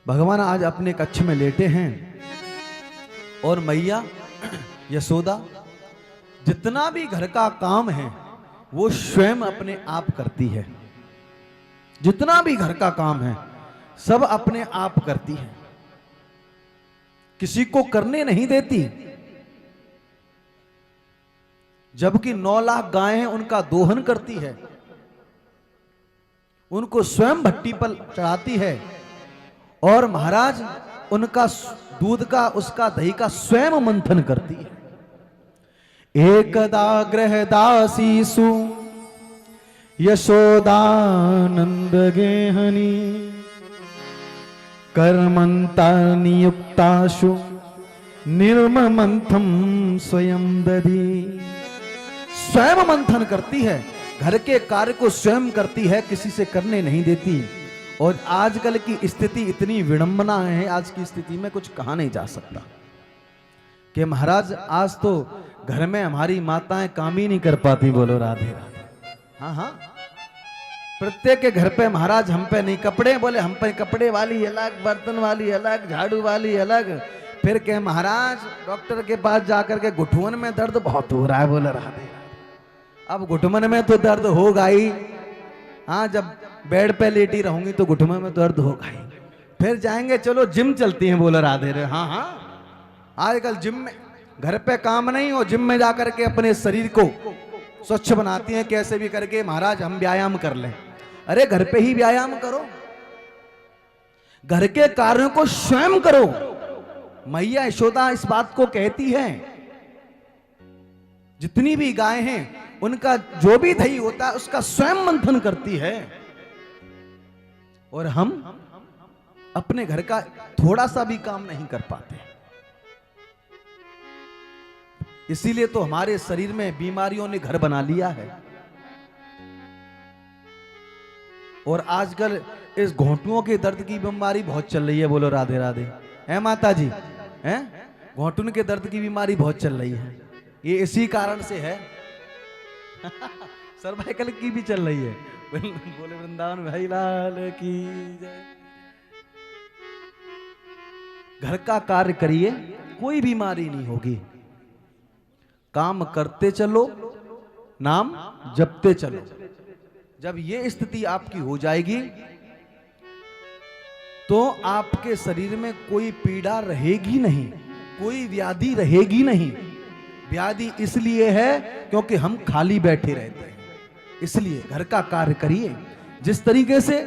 भगवान आज अपने कक्ष में लेटे हैं और मैया यशोदा जितना भी घर का काम है वो स्वयं अपने आप करती है। जितना भी घर का काम है सब अपने आप करती है, किसी को करने नहीं देती। जबकि 9 लाख गायें हैं उनका दोहन करती है, उनको स्वयं भट्टी पर चढ़ाती है और महाराज उनका दूध का उसका दही का स्वयं मंथन करती है। एकदा गृहदासीसु यशोदानंद गेहनी कर्मंता नियुक्ताशु निर्ममंथम स्वयं दधी। स्वयं मंथन करती है, घर के कार्य को स्वयं करती है, किसी से करने नहीं देती। और आजकल की स्थिति इतनी विडंबना है, आज की स्थिति में कुछ कहा नहीं जा सकता कि महाराज आज तो घर में हमारी माताएं काम ही नहीं कर पाती। बोलो राधे राधे। हाँ हाँ, प्रत्येक के घर पे महाराज हम पे नहीं कपड़े, बोले हम पे कपड़े वाली अलग, बर्तन वाली अलग, झाड़ू वाली अलग। फिर कहे महाराज डॉक्टर के पास जाकर के घुटवन में दर्द बहुत हो रहा है। बोले राधे। अब घुटमन में तो दर्द होगा ही, हाँ जब बेड पे लेटी रहूंगी तो घुटमन में दर्द होगा ही। फिर जाएंगे चलो जिम चलती हैं। बोले राधे रे। हाँ हाँ, आजकल जिम में, घर पे काम नहीं हो, जिम में जाकर के अपने शरीर को स्वच्छ बनाती हैं कैसे भी करके। महाराज हम व्यायाम कर लें। अरे घर पे ही व्यायाम करो, घर के कार्यों को स्वयं करो। मैया यशोदा इस बात को कहती है। जितनी भी गायें हैं उनका जो भी दही होता है उसका स्वयं मंथन करती है। और हम अपने घर का थोड़ा सा भी काम नहीं कर पाते, इसीलिए तो हमारे शरीर में बीमारियों ने घर बना लिया है। और आजकल इस घोंटुओं के दर्द की बीमारी बहुत चल रही है। बोलो राधे राधे। है माता जी, हैं घोंटुन के दर्द की बीमारी बहुत चल रही है। ये इसी कारण से है। सर्वाइकल की भी चल रही है। बोले वृंदावन भाई लाल की जय। घर का कार्य करिए, कोई बीमारी नहीं होगी। काम करते चलो, नाम जपते चलो। जब ये स्थिति आपकी हो जाएगी तो आपके शरीर में कोई पीड़ा रहेगी नहीं, कोई व्याधि रहेगी नहीं। व्याधि इसलिए है क्योंकि हम खाली बैठे रहते हैं। इसलिए घर का कार्य करिए। जिस तरीके से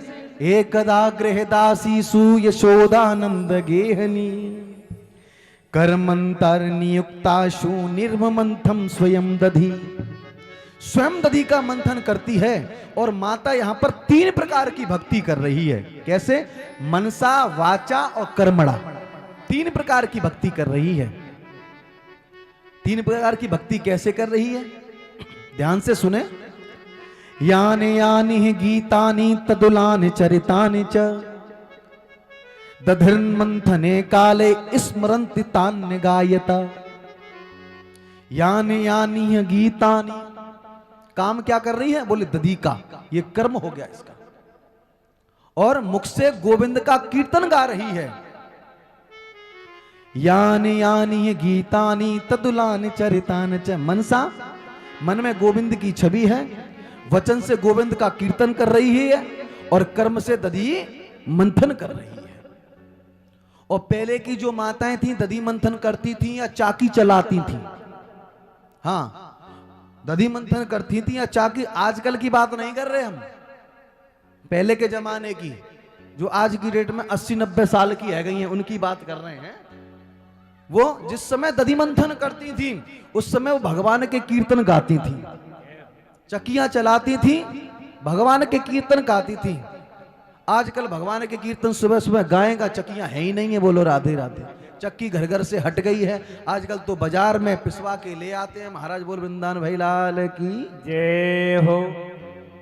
एकदा गृहदासीसु यशोदानंद गेहनी कर्मंतर नियुक्ताशु निर्ममंथम स्वयं दधी। स्वयं दधी का मंथन करती है। और माता यहां पर 3 प्रकार की भक्ति कर रही है। कैसे? मनसा, वाचा और कर्मणा। 3 प्रकार की भक्ति कर रही है। 3 प्रकार की भक्ति कैसे कर रही है? ध्यान से सुने। यानि यानि गीतानि तदुलानि चरितानि च दधिर्मंथने काले स्मरन्ति तान्य गायता। यानि यानि गीतानि, काम क्या कर रही है? बोले दधी का, ये कर्म हो गया इसका। और मुख से गोविंद का कीर्तन गा रही है। यानि यानि गीतानि तदुलानि चरितानि च। मनसा, मन में गोविंद की छवि है, वचन से गोविंद का कीर्तन कर रही है और कर्म से दधी मंथन कर रही है। और पहले की जो माताएं थी दधी मंथन करती थी या चाकी चलाती थी। हाँ, दधी मंथन करती थी या चाकी। आजकल की बात नहीं कर रहे हम, पहले के जमाने की, जो आज की डेट में 80-90 साल की है गई हैं, उनकी बात कर रहे हैं। वो जिस समय दधी मंथन करती थी उस समय वो भगवान के कीर्तन गाती थी, चकियां चलाती थी, भगवान के कीर्तन गाती थी। आजकल भगवान के कीर्तन सुबह सुबह गाएगा, चकियां है ही नहीं है। बोलो राधे राधे। चक्की घर घर से हट गई है। आजकल तो बाजार में पिसवा के ले आते हैं। महाराज बोल वृंदावन भाई लाल की जय हो।